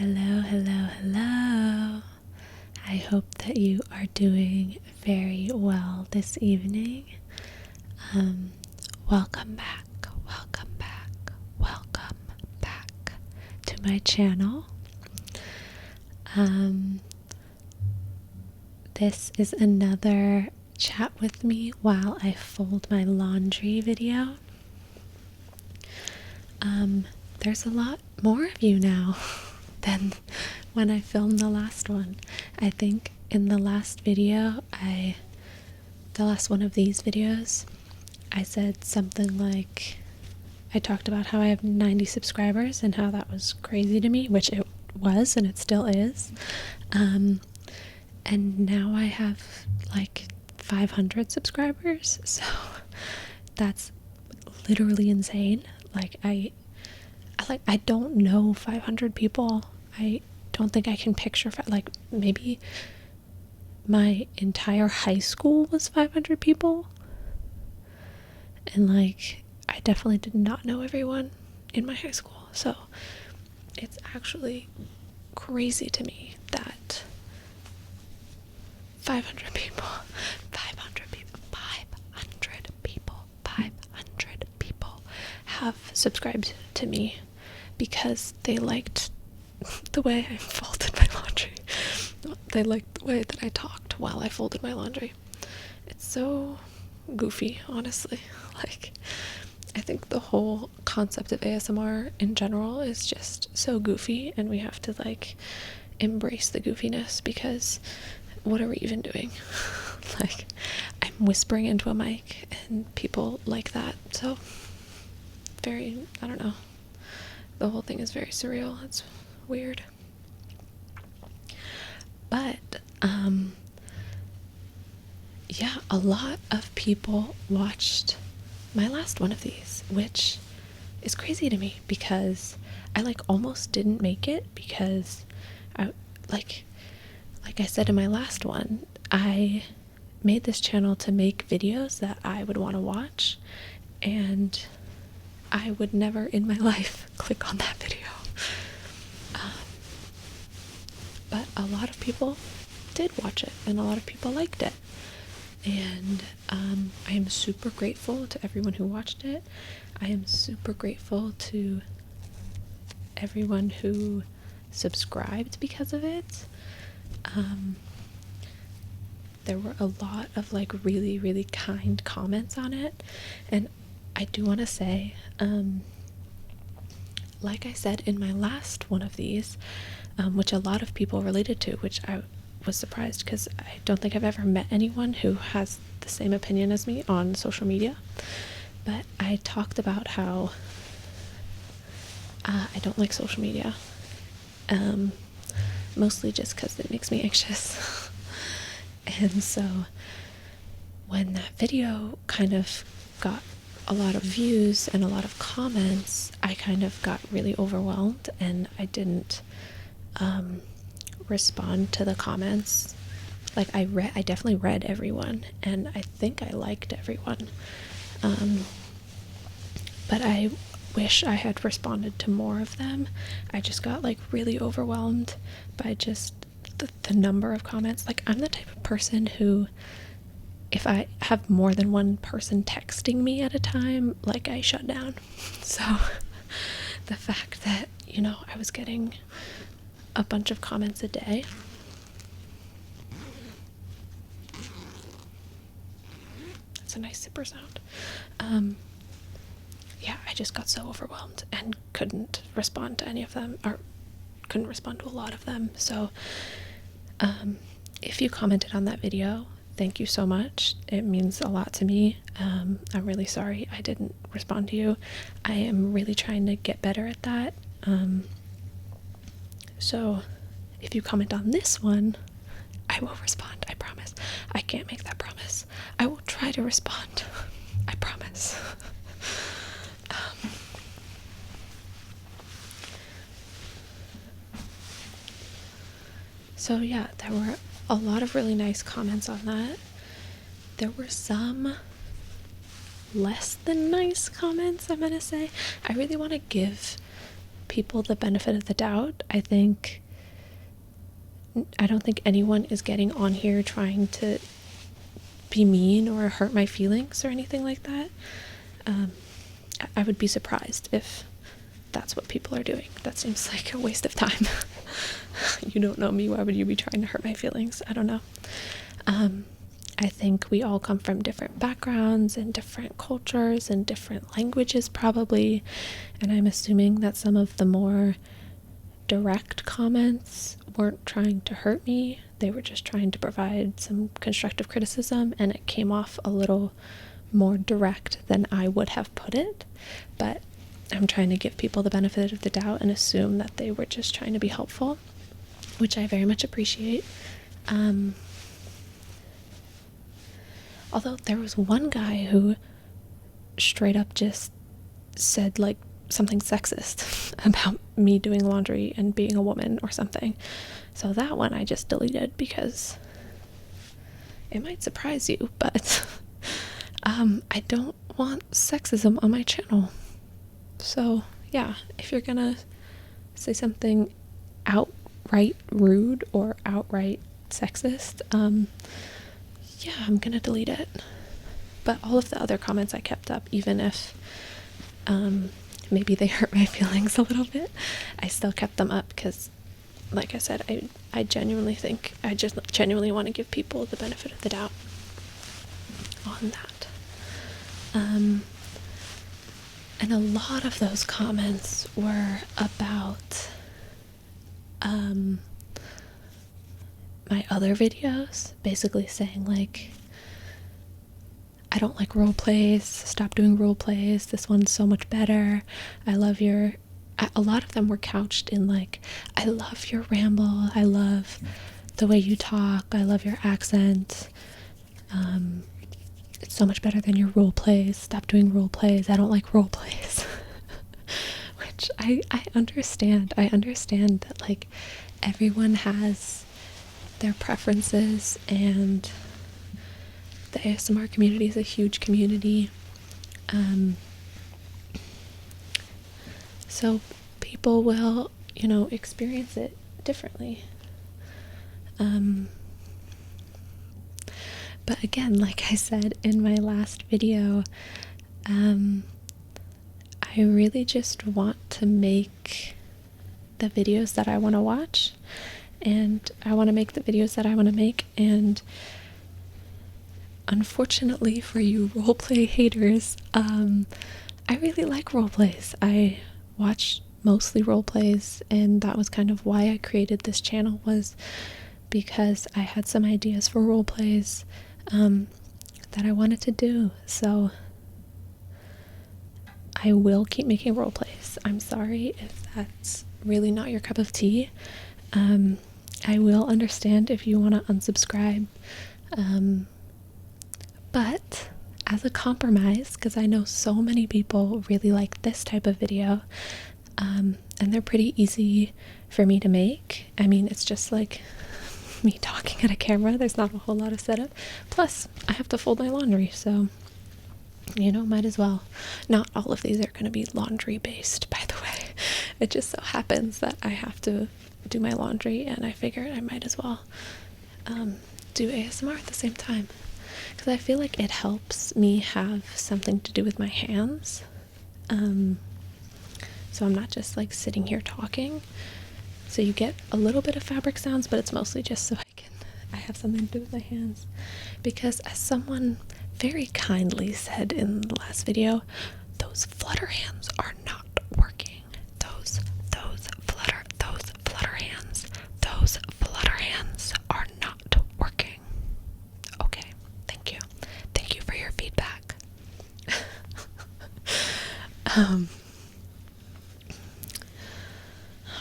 Hello, hello, hello. I hope that you are doing very well this evening. Welcome back, welcome back, welcome back to my channel. This is another chat with me while I fold my laundry video. There's a lot more of you now than when I filmed the last one. I think in the last video, the last one of these videos, I said something like, I talked about how I have 90 subscribers and how that was crazy to me, which it was and it still is. And now I have like 500 subscribers, so that's literally insane. I don't know 500 people. I don't think I can picture, like, maybe my entire high school was 500 people. And like, I definitely did not know everyone in my high school. So it's actually crazy to me that 500 people have subscribed to me because they liked the way I folded my laundry. They liked the way that I talked while I folded my laundry. It's so goofy, honestly. Like, I think the whole concept of ASMR in general is just so goofy, and we have to like embrace the goofiness, because what are we even doing? Like, I'm whispering into a mic and people like that. So I don't know. The whole thing is very surreal. It's weird. But, yeah, a lot of people watched my last one of these, which is crazy to me because I like almost didn't make it, because like I said in my last one, I made this channel to make videos that I would want to watch, and I would never in my life click on that video. But a lot of people did watch it, and a lot of people liked it. And I am super grateful to everyone who watched it. I am super grateful to everyone who subscribed because of it. There were a lot of like really, really kind comments on it. And I do want to say, like I said in my last one of these, which a lot of people related to, which I was surprised because I don't think I've ever met anyone who has the same opinion as me on social media. But I talked about how I don't like social media, mostly just because it makes me anxious. And so when that video kind of got a lot of views and a lot of comments, I kind of got really overwhelmed, and I didn't respond to the comments. Like, I definitely read everyone, and I think I liked everyone, but I wish I had responded to more of them. I just got like really overwhelmed by just the number of comments. Like, I'm the type of person who, if I have more than one person texting me at a time, like, I shut down. So the fact that, I was getting a bunch of comments a day, that's a nice zipper sound. Yeah, I just got so overwhelmed and couldn't respond to any of them, or couldn't respond to a lot of them. So if you commented on that video, thank you so much. It means a lot to me. I'm really sorry I didn't respond to you. I am really trying to get better at that. So if you comment on this one, I will respond. I promise. I can't make that promise. I will try to respond. I promise. So yeah, there were a lot of really nice comments on that. There were some less than nice comments, I'm gonna say. I really want to give people the benefit of the doubt. I don't think anyone is getting on here trying to be mean or hurt my feelings or anything like that. I would be surprised if that's what people are doing. That seems like a waste of time. You don't know me, why would you be trying to hurt my feelings? I don't know. I think we all come from different backgrounds and different cultures and different languages probably, and I'm assuming that some of the more direct comments weren't trying to hurt me. They were just trying to provide some constructive criticism, and it came off a little more direct than I would have put it. But I'm trying to give people the benefit of the doubt and assume that they were just trying to be helpful, which I very much appreciate. Although there was one guy who straight up just said like something sexist about me doing laundry and being a woman or something. So that one I just deleted because it might surprise you, but I don't want sexism on my channel. So yeah, if you're gonna say something outright rude or outright sexist, yeah, I'm gonna delete it. But all of the other comments I kept up, even if maybe they hurt my feelings a little bit, I still kept them up because, like I said, I genuinely think, I just genuinely want to give people the benefit of the doubt on that. And a lot of those comments were about my other videos, basically saying like, I don't like role plays, stop doing role plays, this one's so much better, I love your, a lot of them were couched in like, I love your ramble, I love the way you talk, I love your accent, it's so much better than your role plays, stop doing role plays, I don't like role plays. Which I understand that like everyone has their preferences, and the ASMR community is a huge community, so people will, you know, experience it differently. But again, like I said in my last video, I really just want to make the videos that I want to watch, and I want to make the videos that I want to make, and unfortunately for you roleplay haters, I really like roleplays. I watch mostly roleplays, and that was kind of why I created this channel, was because I had some ideas for roleplays that I wanted to do. So I will keep making roleplays. I'm sorry if that's really not your cup of tea. I will understand if you want to unsubscribe. But as a compromise, because I know so many people really like this type of video, and they're pretty easy for me to make. I mean, it's just like me talking at a camera. There's not a whole lot of setup. Plus, I have to fold my laundry, so, you know, might as well. Not all of these are going to be laundry based, by the way. It just so happens that I have to do my laundry, and I figured I might as well do ASMR at the same time, because I feel like it helps me have something to do with my hands. So I'm not just like sitting here talking. So you get a little bit of fabric sounds, but it's mostly just so I have something to do with my hands. Because as someone very kindly said in the last video, those flutter hands are not working. Those flutter hands are not working. Okay, thank you. Thank you for your feedback.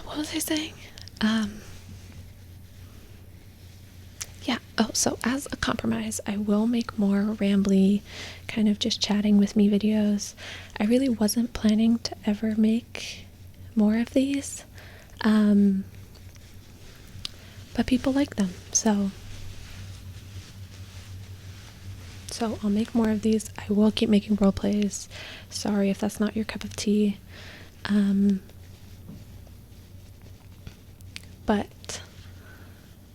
What was I saying? Yeah, oh, so as a compromise, I will make more rambly, kind of just chatting with me videos. I really wasn't planning to ever make more of these, but people like them, so I'll make more of these. I will keep making role plays. Sorry if that's not your cup of tea. but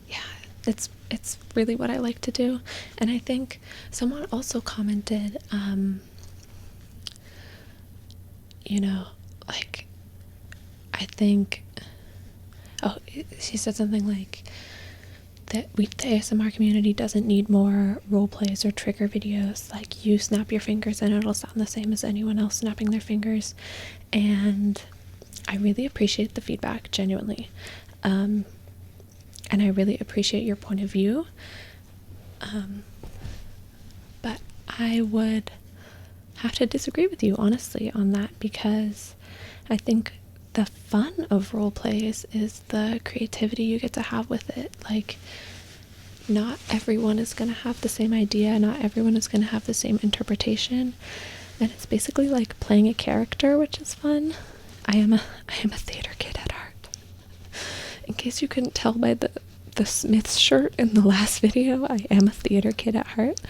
yeah, it's really what I like to do. And I think someone also commented, you know, like, I think, oh, she said something like that the ASMR community doesn't need more role plays or trigger videos. Like, you snap your fingers and it'll sound the same as anyone else snapping their fingers. And I really appreciate the feedback, genuinely. And I really appreciate your point of view. But I would have to disagree with you, honestly, on that, because I think the fun of role plays is the creativity you get to have with it. Like, not everyone is going to have the same idea, not everyone is going to have the same interpretation, and it's basically like playing a character, which is fun. I am a theater kid at heart. In case you couldn't tell by the Smiths shirt in the last video, I am a theater kid at heart.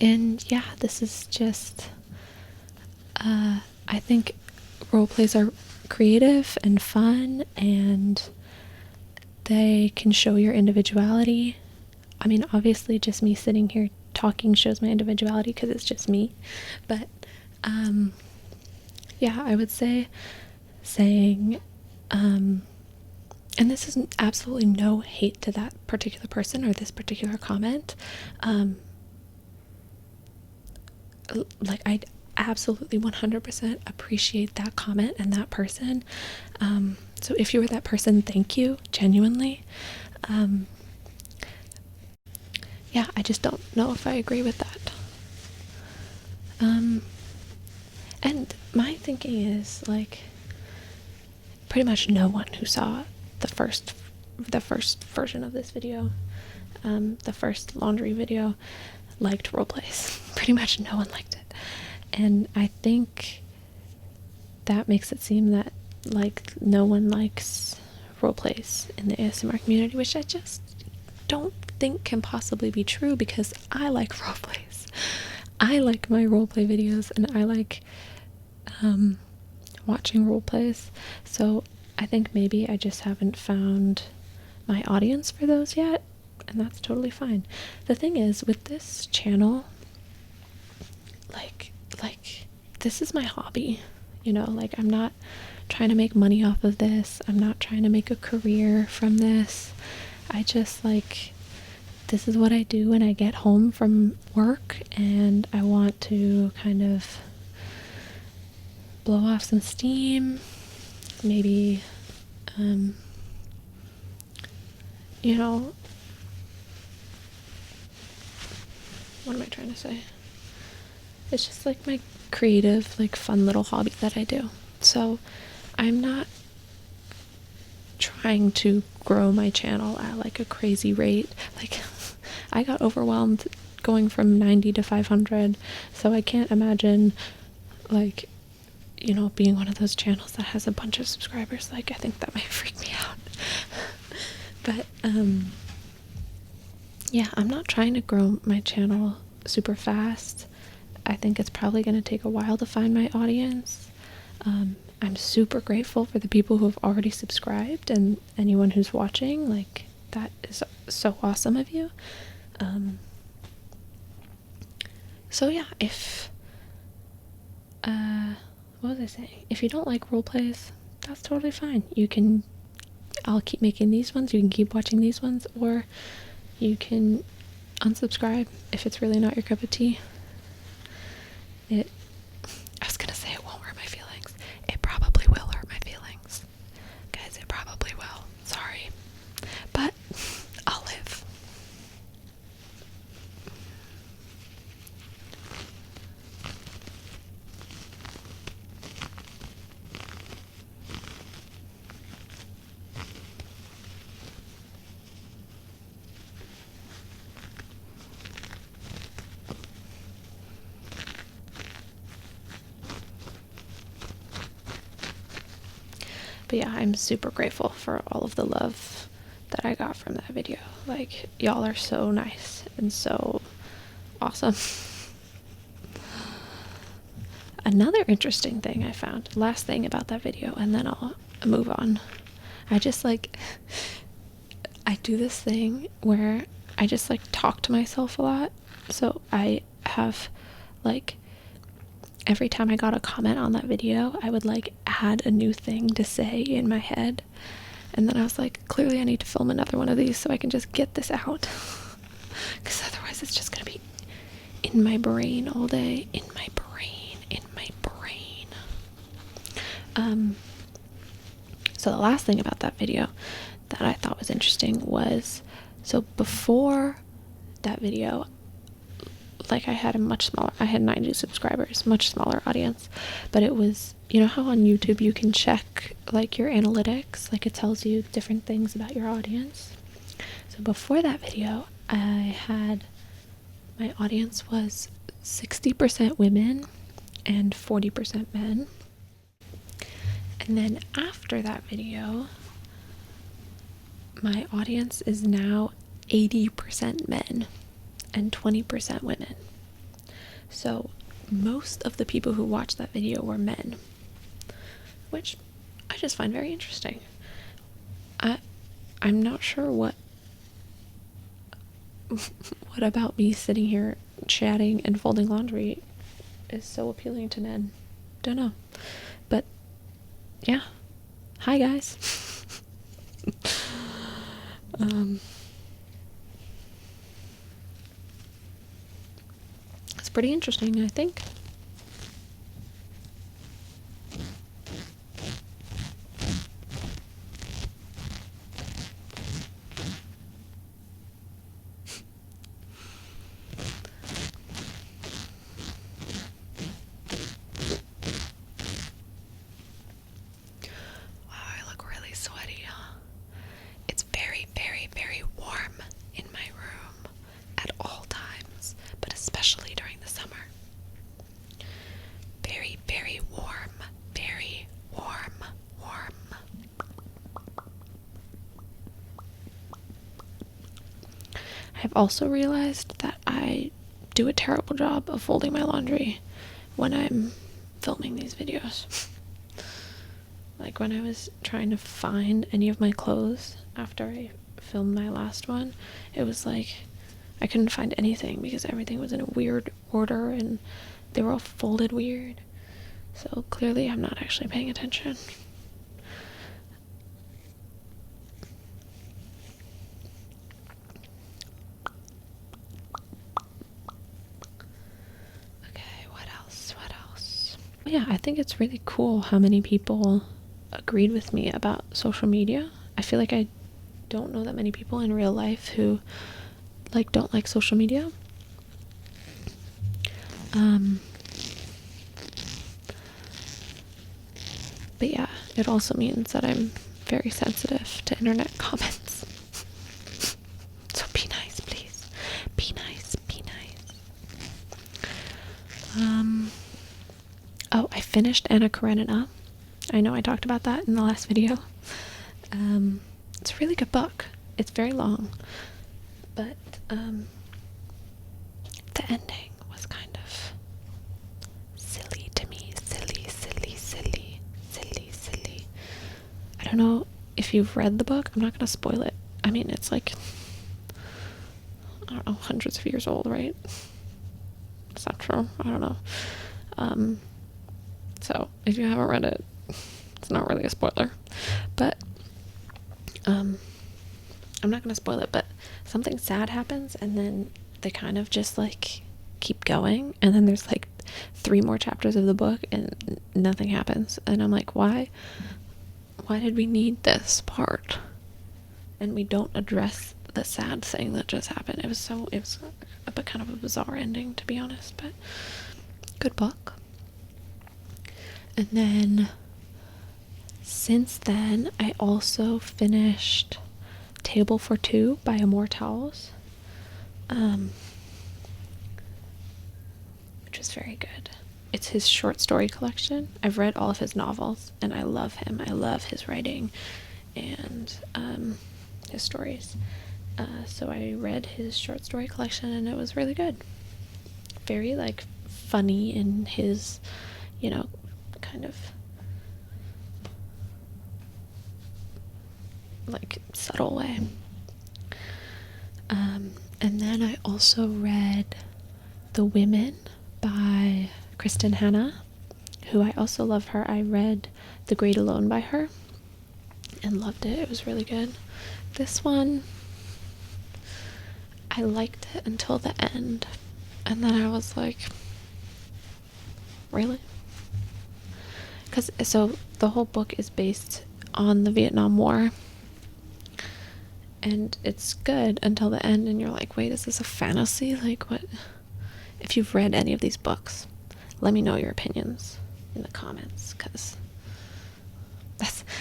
And yeah, this is just, I think role plays are creative and fun, and they can show your individuality. I mean, obviously just me sitting here talking shows my individuality because it's just me, but yeah, I would say saying, and this is absolutely no hate to that particular person or this particular comment, like, I absolutely 100% appreciate that comment and that person. So if you were that person, thank you, genuinely. Yeah, I just don't know if I agree with that. And my thinking is, like, pretty much no one who saw the first version of this video, the first laundry video, liked roleplays. Pretty much no one liked it. And I think that makes it seem that, like, no one likes roleplays in the ASMR community, which I just don't think can possibly be true, because I like roleplays. I like my roleplay videos, and I like watching roleplays. So I think maybe I just haven't found my audience for those yet, and that's totally fine. The thing is, with this channel, like this is my hobby, you know, like, I'm not trying to make money off of this. I'm not trying to make a career from this. I just, like, this is what I do when I get home from work, and I want to kind of blow off some steam, maybe, you know, what am I trying to say? It's just like my creative, like, fun little hobby that I do. So I'm not trying to grow my channel at, like, a crazy rate. Like, I got overwhelmed going from 90 to 500, so I can't imagine, like, you know, being one of those channels that has a bunch of subscribers. Like, I think that might freak me out. But yeah, I'm not trying to grow my channel super fast. I think it's probably going to take a while to find my audience. I'm super grateful for the people who have already subscribed, and anyone who's watching. Like, that is so awesome of you. So yeah, if what was I saying? If you don't like role plays, that's totally fine. I'll keep making these ones, you can keep watching these ones, or you can unsubscribe if it's really not your cup of tea. I was gonna say it won't hurt my feelings. It probably will hurt my feelings. Guys, it probably will. Sorry. But I'll live. But yeah, I'm super grateful for all of the love that I got from that video. Like, y'all are so nice and so awesome. Another interesting thing I found, last thing about that video, and then I'll move on. I just like, I do this thing where I just like talk to myself a lot. So I have like, every time I got a comment on that video, I would like add a new thing to say in my head. And then I was like, clearly I need to film another one of these so I can just get this out. Because otherwise it's just gonna be in my brain all day. In my brain. So the last thing about that video that I thought was interesting was, so before that video, like I had I had 90 subscribers, much smaller audience, but it was, you know how on YouTube you can check like your analytics, like it tells you different things about your audience. So before that video, my audience was 60% women and 40% men. And then after that video, my audience is now 80% men and 20% women. So most of the people who watched that video were men, which I just find very interesting. I'm not sure what about me sitting here chatting and folding laundry is so appealing to men. Don't know. But yeah. Hi guys. It's pretty interesting, I think. I've also realized that I do a terrible job of folding my laundry when I'm filming these videos. Like when I was trying to find any of my clothes after I filmed my last one, it was like I couldn't find anything because everything was in a weird order and they were all folded weird. So clearly I'm not actually paying attention. Yeah, I think it's really cool how many people agreed with me about social media. I feel like I don't know that many people in real life who like don't like social media. But yeah, it also means that I'm very sensitive to internet comments. So be nice, please. Be nice, be nice. Oh, I finished Anna Karenina. I know I talked about that in the last video. It's a really good book. It's very long, but the ending was kind of silly to me. Silly. I don't know if you've read the book. I'm not going to spoil it. I mean, it's like, I don't know, hundreds of years old, right? Is that true? I don't know. So if you haven't read it, it's not really a spoiler, but I'm not gonna spoil it, but something sad happens and then they kind of just like keep going, and then there's like 3 more chapters of the book and nothing happens, and I'm like, why did we need this part and we don't address the sad thing that just happened? It was a bit kind of a bizarre ending, to be honest, but good book. And then since then, I also finished Table for Two by Immortals, which is very good. It's his short story collection. I've read all of his novels, and I love him. I love his writing and his stories. So I read his short story collection, and it was really good. Very, like, funny in his you know, kind of like subtle way. And then I also read The Women by Kristen Hanna, who I also love her. I read The Great Alone by her and loved it. It was really good. This one, I liked it until the end, and then I was like, really? Because so the whole book is based on the Vietnam War, and it's good until the end, and you're like, wait, is this a fantasy? Like, what? If you've read any of these books, let me know your opinions in the comments, because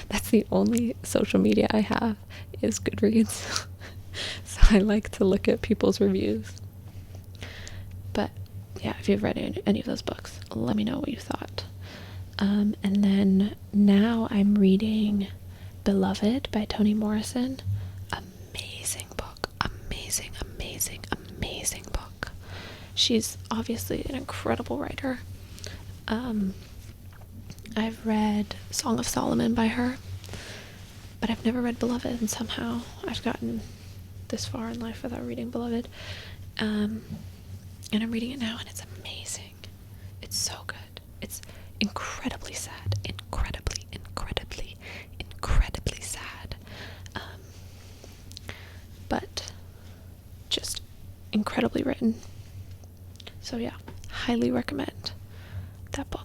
that's the only social media I have is Goodreads. So I like to look at people's reviews. But yeah, if you've read any of those books, let me know what you thought. And then now I'm reading Beloved by Toni Morrison. Amazing book. Amazing, amazing, amazing book. She's obviously an incredible writer. I've read Song of Solomon by her, but I've never read Beloved, and somehow I've gotten this far in life without reading Beloved. And I'm reading it now, and it's amazing. It's so good. It's incredibly sad. Incredibly, incredibly, incredibly sad. But just incredibly written. So yeah, highly recommend that book.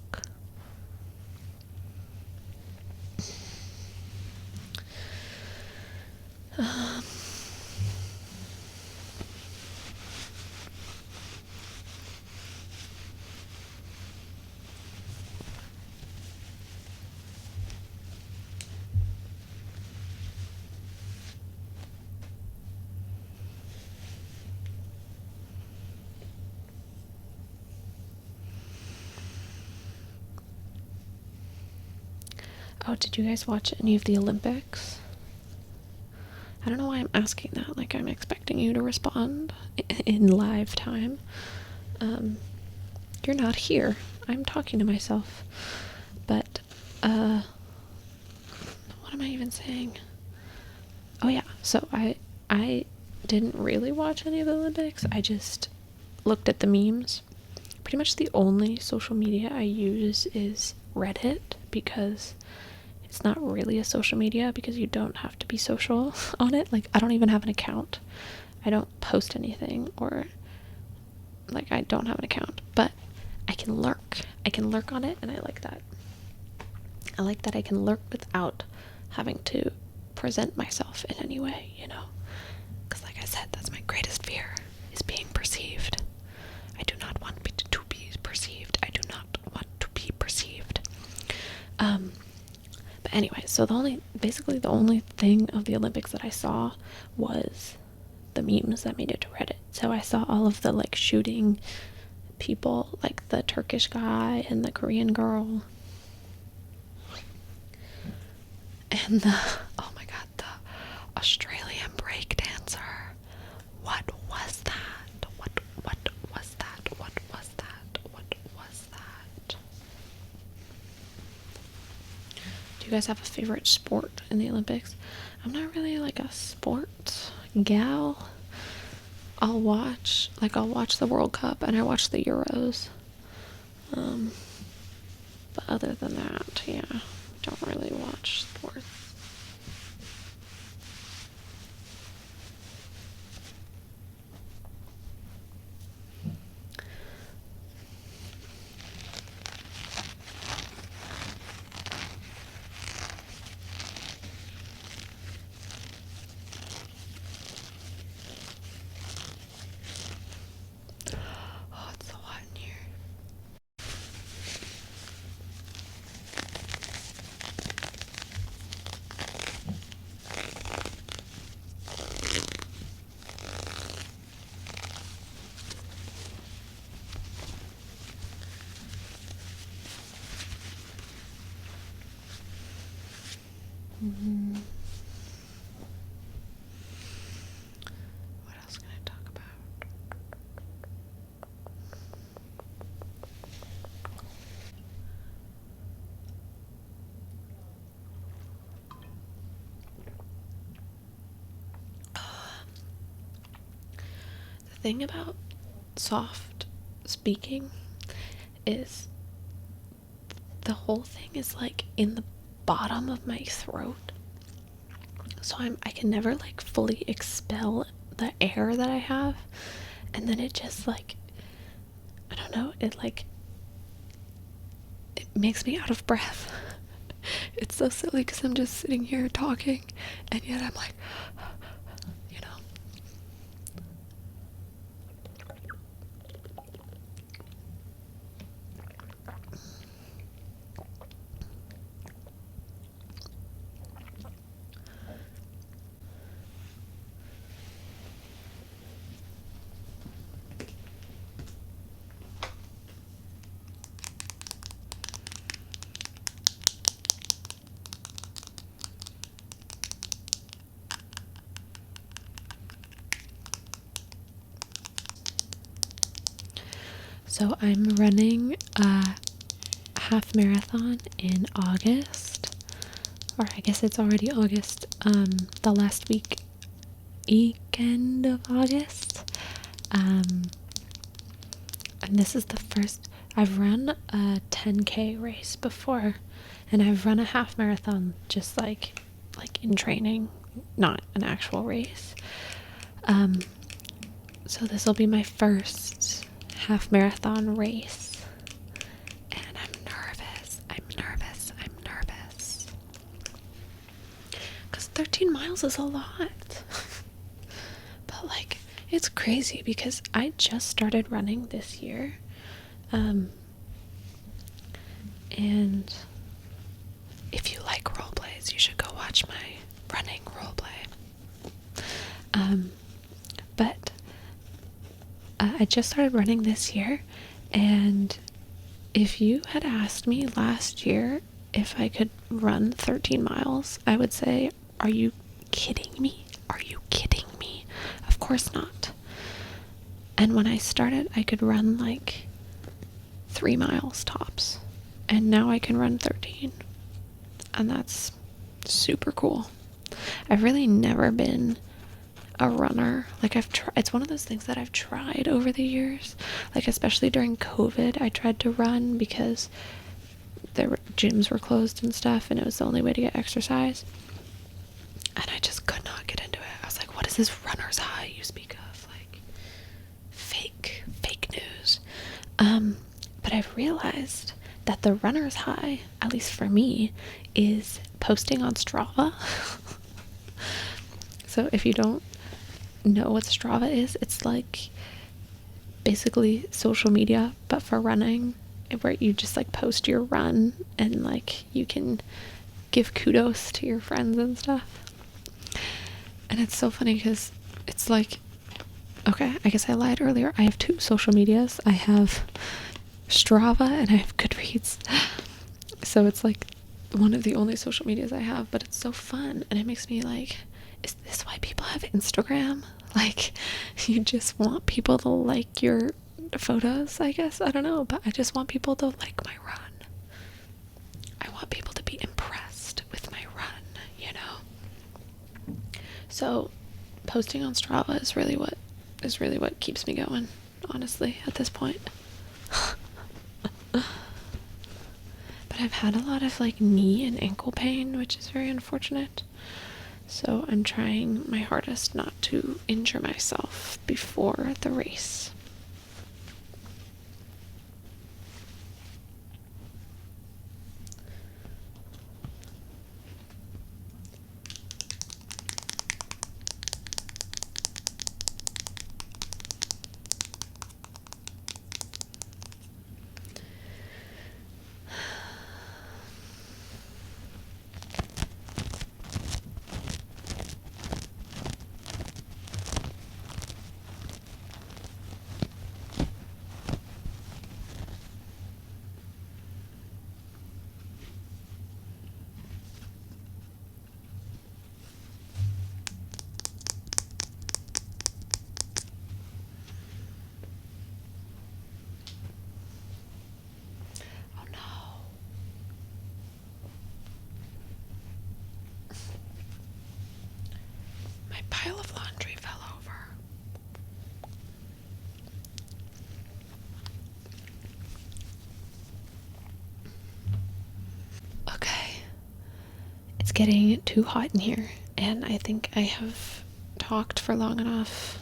Oh, did you guys watch any of the Olympics? I don't know why I'm asking that. Like, I'm expecting you to respond in live time. You're not here. I'm talking to myself. But, what am I even saying? Oh yeah, so I didn't really watch any of the Olympics. I just looked at the memes. Pretty much the only social media I use is Reddit, because it's not really a social media, because you don't have to be social on it. Like, I don't even have an account. I don't post anything, or like, I don't have an account, but I can lurk. I can lurk on it, and I like that. I like that I can lurk without having to present myself in any way, you know? Because like I said, that's my greatest fear, is being perceived. I do not want to be perceived. I do not want to be perceived. But anyway, so basically the only thing of the Olympics that I saw was the memes that made it to Reddit. So I saw all of the like shooting people, like the Turkish guy and the Korean girl, and oh my god, the Australian break dancer. What was that? What was that? What was that? What was that? Do you guys have a favorite sport in the Olympics? I'm not really like a sports gal. I'll watch the World Cup, and I watch the Euros. But other than that, yeah, don't really watch sports. Oh, it's so hot in here. What else can I talk about? thing about soft speaking is the whole thing is like in the bottom of my throat, so I can never like fully expel the air that I have, and then it just like, I don't know, it makes me out of breath. It's so silly because I'm just sitting here talking, and yet I'm like, you know. So I'm running a half marathon in August, or I guess it's already August, the last weekend of August. And this is the first. I've run a 10K race before, and I've run a half marathon just like in training, not an actual race. So this will be my first half marathon race, and I'm nervous because 13 miles is a lot. But like, it's crazy because I just started running this year, and if you like roleplays, you should go watch my running roleplay. But I just started running this year, and if you had asked me last year if I could run 13 miles, I would say, are you kidding me? Are you kidding me? Of course not. And when I started, I could run like 3 miles tops, and now I can run 13, and that's super cool. I've really never been a runner. Like, it's one of those things that I've tried over the years, like especially during COVID. I tried to run because gyms were closed and stuff, and it was the only way to get exercise, and I just could not get into it. I was like, what is this runner's high you speak of? Like, fake news. But I've realized that the runner's high, at least for me, is posting on Strava. So if you don't know what Strava is, it's like basically social media but for running, where you just like post your run, and like you can give kudos to your friends and stuff. And it's so funny because it's like, okay, I guess I lied earlier. I have 2 social medias. I have Strava and I have Goodreads. So it's like one of the only social medias I have, but it's so fun, and it makes me like, is this why people have Instagram? Like, you just want people to like your photos, I guess. I don't know, but I just want people to like my run. I want people to be impressed with my run, you know? So posting on Strava is really what keeps me going, honestly, at this point. But I've had a lot of like knee and ankle pain, which is very unfortunate. So I'm trying my hardest not to injure myself before the race. Pile of laundry fell over. It's getting too hot in here, and I think I have talked for long enough.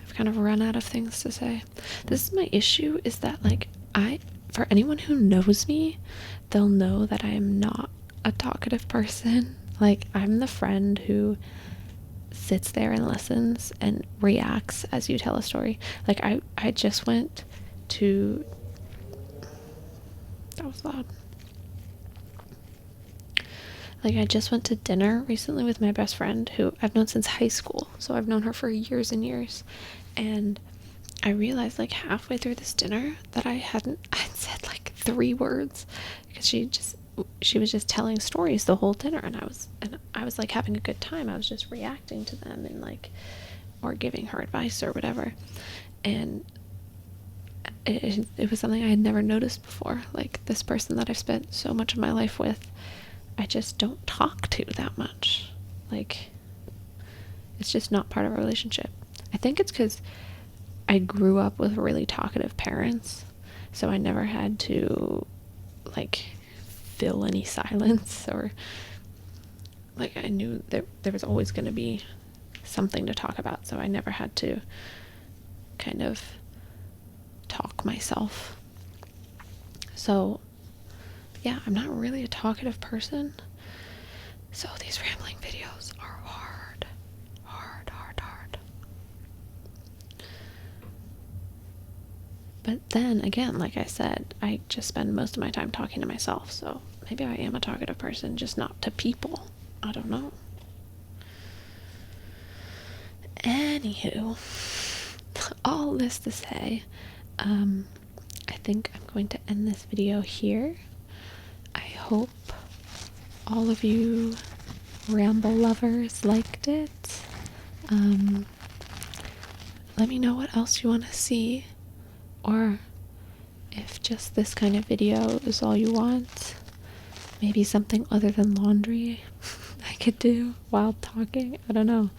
I've kind of run out of things to say. This is my issue, is that like for anyone who knows me, they'll know that I am not a talkative person. Like, I'm the friend who sits there and listens and reacts as you tell a story. Like, I just went to, that was loud. Like, I just went to dinner recently with my best friend, who I've known since high school, so I've known her for years and years, and I realized like halfway through this dinner that I'd said like 3 words, because she was just telling stories the whole dinner, and I was like having a good time. I was just reacting to them and like, or giving her advice or whatever, and it was something I had never noticed before. Like, this person that I've spent so much of my life with, I just don't talk to that much. Like, it's just not part of our relationship. I think it's because I grew up with really talkative parents, so I never had to like fill any silence, or like, I knew that there was always going to be something to talk about, so I never had to kind of talk myself. So yeah, I'm not really a talkative person, so these rambling videos are hard. But then again, like I said, I just spend most of my time talking to myself, so maybe I am a talkative person, just not to people. I don't know. Anywho, all this to say, I think I'm going to end this video here. I hope all of you ramble lovers liked it. Let me know what else you want to see, or if just this kind of video is all you want. Maybe something other than laundry I could do while talking. I don't know.